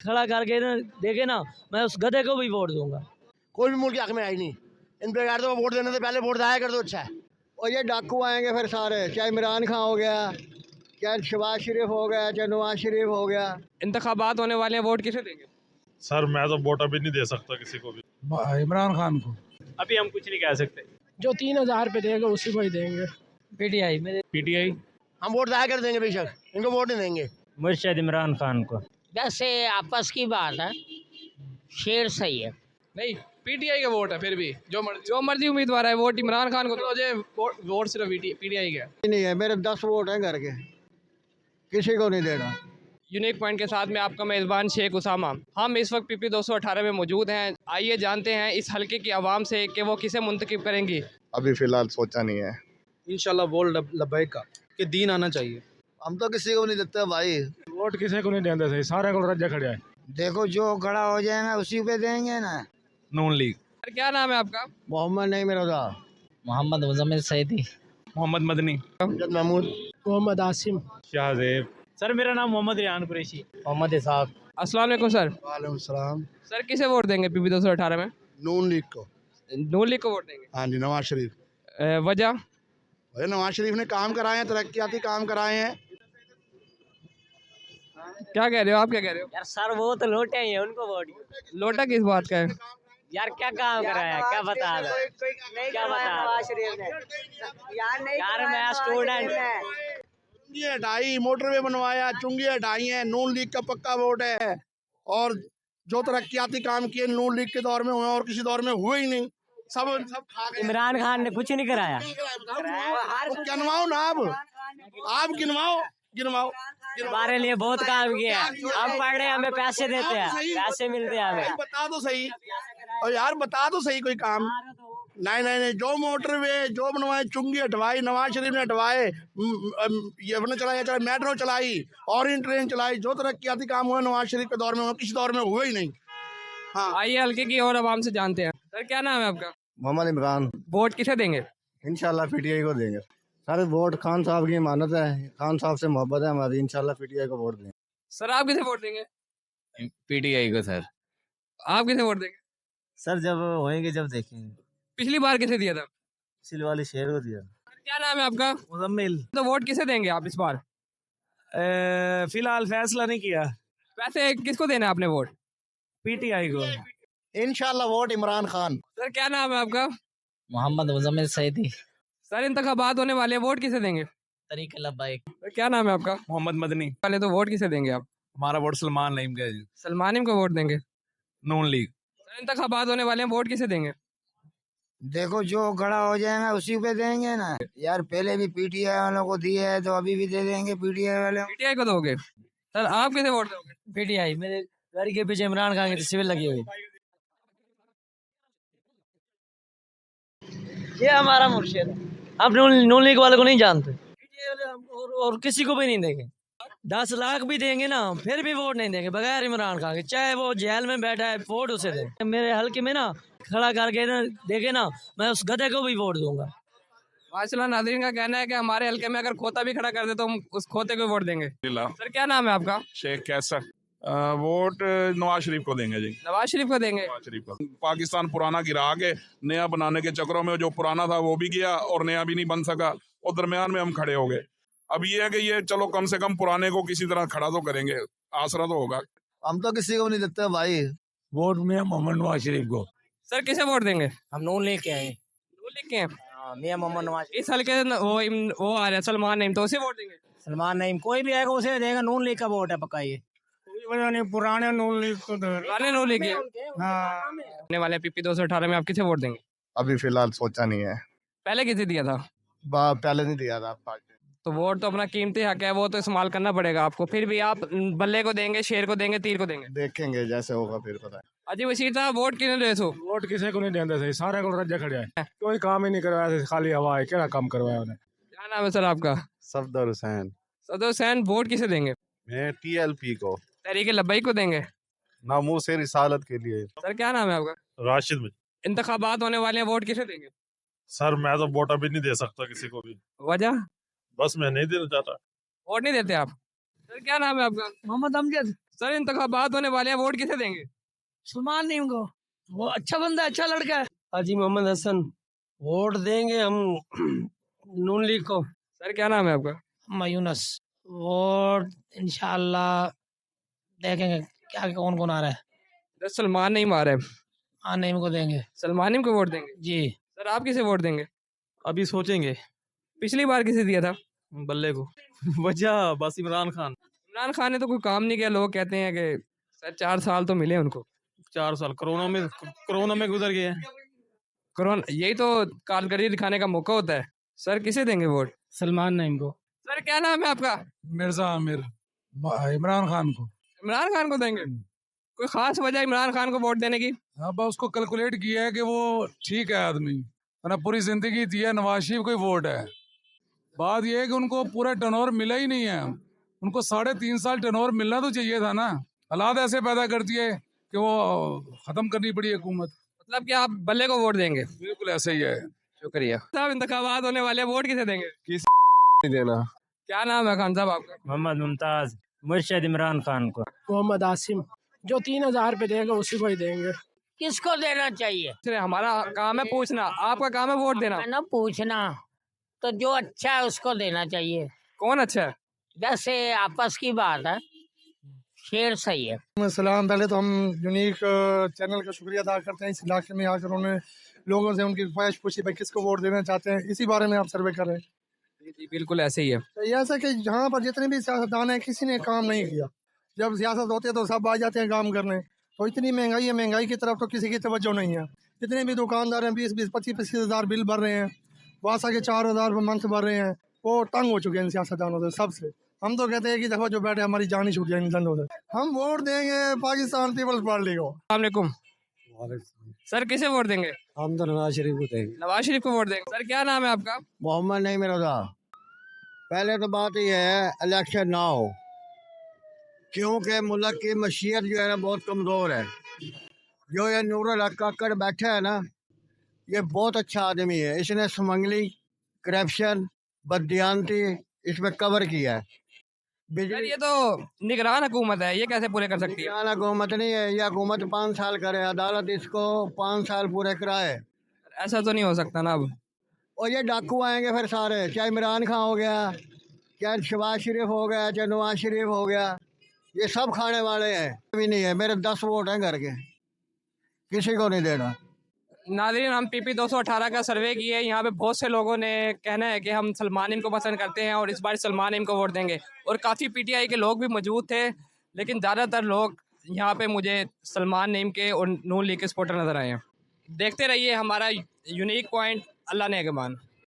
खड़ा करके ना देखे ना, मैं उस गधे को भी वोट दूंगा। कोई भी मुल्क के हक में आई नहीं, इन बेकार तो वोट देने से पहले वोट दाया कर दो, अच्छा है। और ये डाकू आएंगे फिर सारे, चाहे इमरान खान हो गया, चाहे शहबाज शरीफ हो गया, चाहे नवाज शरीफ हो गया। इंतखाबात होने वाले हैं, वोट किसे देंगे? सर मैं तो वोट अभी नहीं दे सकता किसी को भी। इमरान खान को। अभी हम कुछ नहीं कह सकते। जो 3,000 पे देगा उसी को ही देंगे। पीटीआई मेरे पीटीआई। हम वोट दाया कर देंगे बेशक, इनको वोट नहीं देंगे। मुर्शिद इमरान खान को। वैसे आपस की बात है, शेर सही है। नहीं, पीटीआई का वोट है। फिर भी जो मर्जी उम्मीदवार है, वोट इमरान खान को तो हो जाए, वोट सिर्फ पीटीआई का है। नहीं है, मेरे 10 वोट हैं घर के, किसी को नहीं देना। यूनिक पॉइंट के साथ में आपका मेज़बान शेख उसामा। हम इस वक्त पीपी 218 में मौजूद हैं। आइए जानते हैं इस हलके की आवाम से कि वो किसे मुंतखब करेंगी। अभी फिलहाल सोचा नहीं है। इंशाल्लाह वोट लब्बैक का कि दीन आना चाहिए। हम तो किसी को नहीं देते भाई, वोट किसी को नहीं देंगे, सही सारे को रज्जा खड़े हैं। देखो जो खड़ा हो जाएगा उसी पे देंगे ना। नून लीग। सर क्या नाम है आपका? मोहम्मद नहीं मेरा था। मोहम्मद मुजम्मिल सैदी। मोहम्मद मदनी। महमूद। मोहम्मद आसिम। शाहजेब। सर मेरा नाम मोहम्मद रियान कुरैशी। मोहम्मद इसाक। अस्सलाम वालेकुम सर। वालेकुम सलाम। सर किसे वोट देंगे पीपी 218 में? नून लीग को। नून लीग को वोट देंगे। हाँ जी, नवाज शरीफ। वजह? नवाज शरीफ ने काम कराए हैं, तरक्याती काम कराए हैं। क्या कह रहे हो आप, क्या कह रहे हो? यार सर वो तो लोटे ही हैं, उनको वोट। लोटा किस बात का है? यार क्या काम कराया, क्या बता रहा है? क्या बता नवाज शरीफ ने? यार मैं स्टूडेंट। चुंगी हटाई, मोटरवे बनवाया, चुंगी हटाई है। नून लीग का पक्का वोट है। और जो तरक्याती काम किए नून लीग के दौर में हुए और किसी दौर में हुए ही नहीं। सब खा गए। इमरान खान ने कुछ नहीं कराया। गिनवाओ ना, आप गिनवाओ। हमारे लिए बहुत काम किया है। हम पढ़ रहे हैं, हमें पैसे देते हैं, पैसे मिलते हैं हमें। बता दो सही, और यार बता दो सही कोई काम। नहीं, जो मोटरवे जो बनवाए, चुंगी हटवाई, नवाज शरीफ ने हटवाए, ये अपने चलाया, मेट्रो चलाई, ऑरेंज ट्रेन चलाई। जो तरक्याती काम हुआ नवाज शरीफ के दौर में हुआ, किसी दौर में हुआ ही नहीं। हाँ, आइए हल्के की और आवाम से जानते हैं। सर क्या नाम है आपका? मोहम्मद इमरान। वोट किसे देंगे? इंशाल्लाह पीटीआई को देंगे। सारे वोट खान साहब की मानत है, खान साहब से मोहब्बत है हमारी, इंशाल्लाह पीटीआई को वोट देंगे। सर आप किसे वोट देंगे? पीटीआई को सर। आप किसे वोट देंगे? सर जब होएंगे जब देखेंगे। पिछली बार किसे दिया था? पिछली वाली शेर को दिया। क्या नाम है आपका? मुजम्मिल। तो वोट किसे देंगे आप इस बार? फिलहाल फैसला नहीं किया। वैसे किसको देना है आपने वोट? पीटीआई को। इंशाल्लाह वोट इमरान खान। सर क्या नाम है आपका? मोहम्मद मुजम्मिल सैदी। सर इंतखाबात होने वाले हैं, वोट किसे देंगे? तरीके लब्बैक। सर क्या नाम है आपका? मोहम्मद मदनी। वाले तो वोट किसे देंगे आप? हमारा वोट सलमान नईम का है। सलमान इम को वोट देंगे। नून लीग। सर इंतखाबात होने वाले हैं, वोट किसे देंगे? देखो जो खड़ा हो जाएगा उसी पे देंगे ना। यार पहले भी पीटीआई वालों को दिए है तो अभी भी दे देंगे पीटीआई वाले। पीटीआई को दोगे? सर आप किसे वोट दोगे? पीटीआई मेरे घर के पीछे इमरान खान की तस्वीर लगी हुई। ये हमारा मुर्शिद है। आप नून लीग वाले को नहीं जानते, और किसी को भी नहीं देंगे। 10 लाख भी देंगे ना, फिर भी वोट नहीं देंगे बगैर इमरान खान के, चाहे वो जेल में बैठा है, वोट उसे दें। मेरे हल्के में ना खड़ा करके ना देखे ना, मैं उस गधे को भी वोट दूंगा। माशाल्लाह, नाज़रीन का कहना है कि हमारे हल्के में अगर खोता भी खड़ा कर दे तो हम उस खोते को वोट देंगे। सर क्या नाम है आपका? शेख कैसर। वोट नवाज शरीफ को देंगे जी। नवाज शरीफ को देंगे। नवाज शरीफ को। पाकिस्तान पुराना गिरा के नया बनाने के चक्करों में जो पुराना था वो भी गया और नया भी नहीं बन सका, और दरमियान में हम खड़े हो गए। अब ये है कि ये चलो कम से कम पुराने को किसी तरह खड़ा तो करेंगे, आसरा तो होगा। हम तो किसी को नहीं देते भाई। वोट में मोहम्मद नवाज शरीफ को। सर किसे वोट देंगे? हम नून लीग के हैं। नून लीग के हैं। मियां मोहम्मद नवाज। इस हल्के वो आ रहे हैं सलमान नईम, तो उसे वोट देंगे। सलमान नईम कोई भी आएगा उसे देगा। नून लीग का वोट है पक्का। ये पुराने नून लीग को पुराने नून लीग के आने वाले पीपी 218 में आप किसे वोट देंगे? अभी फिलहाल सोचा नहीं है। पहले किसे दिया था? पहले नहीं दिया था। तो वोट तो अपना कीमती हक है, वो तो इस्तेमाल करना पड़ेगा आपको। फिर भी आप बल्ले को देंगे, शेर को देंगे, तीर को देंगे? देखेंगे जैसे होगा फिर पता है। अजी वसीर साहब वोट किने दे सो? वोट किसी को नहीं देंगे, सही सारे को रज्जा खड़े हैं। कोई काम ही नहीं करवाया, खाली हवा है। क्या काम करवाया उन्हें? क्या नाम है सर आपका? सफदर हुसैन। सदर हुसैन, वोट किसे देंगे? मैं टीएलपी को। तहरीक लब्बैक को देंगे। नामूस से रिसालत के लिए। सर क्या नाम है आपका? राशिद। इंतखाबात होने वाले हैं, वोट किसे देंगे? सर मैं तो वोट अभी नहीं दे सकता किसी को भी। वजह? बस मैं नहीं देना चाहता। वोट नहीं देते आप? सर क्या नाम है आपका? मोहम्मद अमजद। सर इंतखाबात होने वाले हैं, वोट किसे देंगे? सलमान नीम को, वो अच्छा बंदा है, अच्छा लड़का है। हाजी मोहम्मद हसन। वोट देंगे हम नून लीग को। सर क्या नाम है आपका? यूनुस। वोट इंशाल्लाह देखेंगे क्या कौन कौन आ रहा है। सर सलमान नहीं मार है, हाँ नईम को देंगे सलमान नीम को वोट देंगे। जी। सर आप किसे वोट देंगे? अभी सोचेंगे। पिछली बार किसे दिया था? बल्ले को। वजह बस इमरान खान। इमरान खान ने तो कोई काम नहीं किया, लोग कहते हैं कि सर 4 साल तो मिले उनको। 4 साल कोरोना में गुजर गए हैं। कोरोना यही तो कारकर्दगी दिखाने का मौका होता है। सर किसे देंगे वोट? सलमान नईम को। सर क्या नाम है आपका? मिर्जा आमिर। इमरान खान को। इमरान खान को देंगे। कोई खास वजह इमरान खान को वोट देने की? अब उसको कैलकुलेट किया है कि वो ठीक है आदमी, वरना पूरी जिंदगी दिया नवाज शरीफ को ही वोट है। बात यह है कि उनको पूरा टर्नओवर मिला ही नहीं है। उनको 3.5 साल टर्नओवर मिलना तो चाहिए था ना। हालात ऐसे पैदा कर दिए कि वो खत्म करनी पड़ी हुकूमत। मतलब कि आप बल्ले को वोट देंगे? बिल्कुल ऐसे ही है। शुक्रिया साहब। इंतखाबात होने वाले हैं, वोट किसे देंगे? नहीं देना। क्या नाम है खान साहब आपका? मोहम्मद मुमताज। मुर्शद इमरान खान को। मोहम्मद आसिम। जो 3000 पे देगा उसी को ही देंगे। किसको देना चाहिए? सर हमारा काम है पूछना, आपका काम है वोट देना। है ना पूछना, तो जो अच्छा है उसको देना चाहिए। कौन अच्छा है? जैसे आपस की बात है, शेर सही है। सलाम। पहले तो हम यूनिक चैनल का शुक्रिया अदा करते हैं, इस इलाके में आकर उन्होंने लोगों से उनकी ख्वाहिश पूछी भाई किसको वोट देना चाहते हैं, इसी बारे में आप सर्वे कर रहे हैं। जी बिल्कुल ऐसे ही है। तो ये ऐसा कि यहाँ पर जितने भी सियासतदान हैं किसी ने काम नहीं किया। जब सियासत होती है तो सब आ जाते हैं काम करने। तो इतनी महंगाई है, महंगाई की तरफ तो किसी की तवज्जो नहीं है। जितने भी दुकानदार हैं 20-20, 25-25 हज़ार बिल भर रहे हैं, वासा के 4,000 मंथ भर रहे हैं। वो तंग हो चुके हैं सियासतदानों से, सबसे। हम तो कहते हैं कि दफ़ा जो बैठे हमारी जान ही छूट जाए इन धंधों से। हम वोट देंगे पाकिस्तान पीपल्स पार्टी को। अस्सलाम सर किसे वोट देंगे? हम तो नवाज शरीफ को देंगे। नवाज शरीफ को वोट देंगे। सर क्या नाम है आपका? मोहम्मद नईम रजा। पहले तो बात यह है इलेक्शन ना हो, क्योंकि मुल्क की मशीयत जो है ना बहुत कमज़ोर है। जो ये नूरुल हक काकड़ बैठा है ना, ये बहुत अच्छा आदमी है। इसने स्मगलिंग, करप्शन, बददियानती इसमें कवर किया है। सर ये तो निगरान हुकूमत है, ये कैसे पूरे कर सकती है? बिजली हुकूमत नहीं है, यह हुकूमत 5 साल करे, अदालत इसको 5 साल पूरे कराए। ऐसा तो नहीं हो सकता ना अब। और ये डाकू आएंगे फिर सारे, चाहे इमरान खान हो गया, चाहे शहबाज शरीफ हो गया, चाहे नवाज शरीफ हो गया, ये सब खाने वाले हैं। भी नहीं है, मेरे 10 वोट हैं घर के, किसी को नहीं देना। नाज़रीन हम PP 218 का सर्वे किए, यहाँ पे बहुत से लोगों ने कहना है कि हम सलमान नीम को पसंद करते हैं और इस बार सलमान नीम को वोट देंगे। और काफ़ी PTI के लोग भी मौजूद थे, लेकिन ज़्यादातर लोग यहाँ पे मुझे सलमान नीम के और नून लीग के सपोर्टर नज़र आए हैं। देखते रहिए हमारा यूनिक पॉइंट। अल्लाह ने अगमान।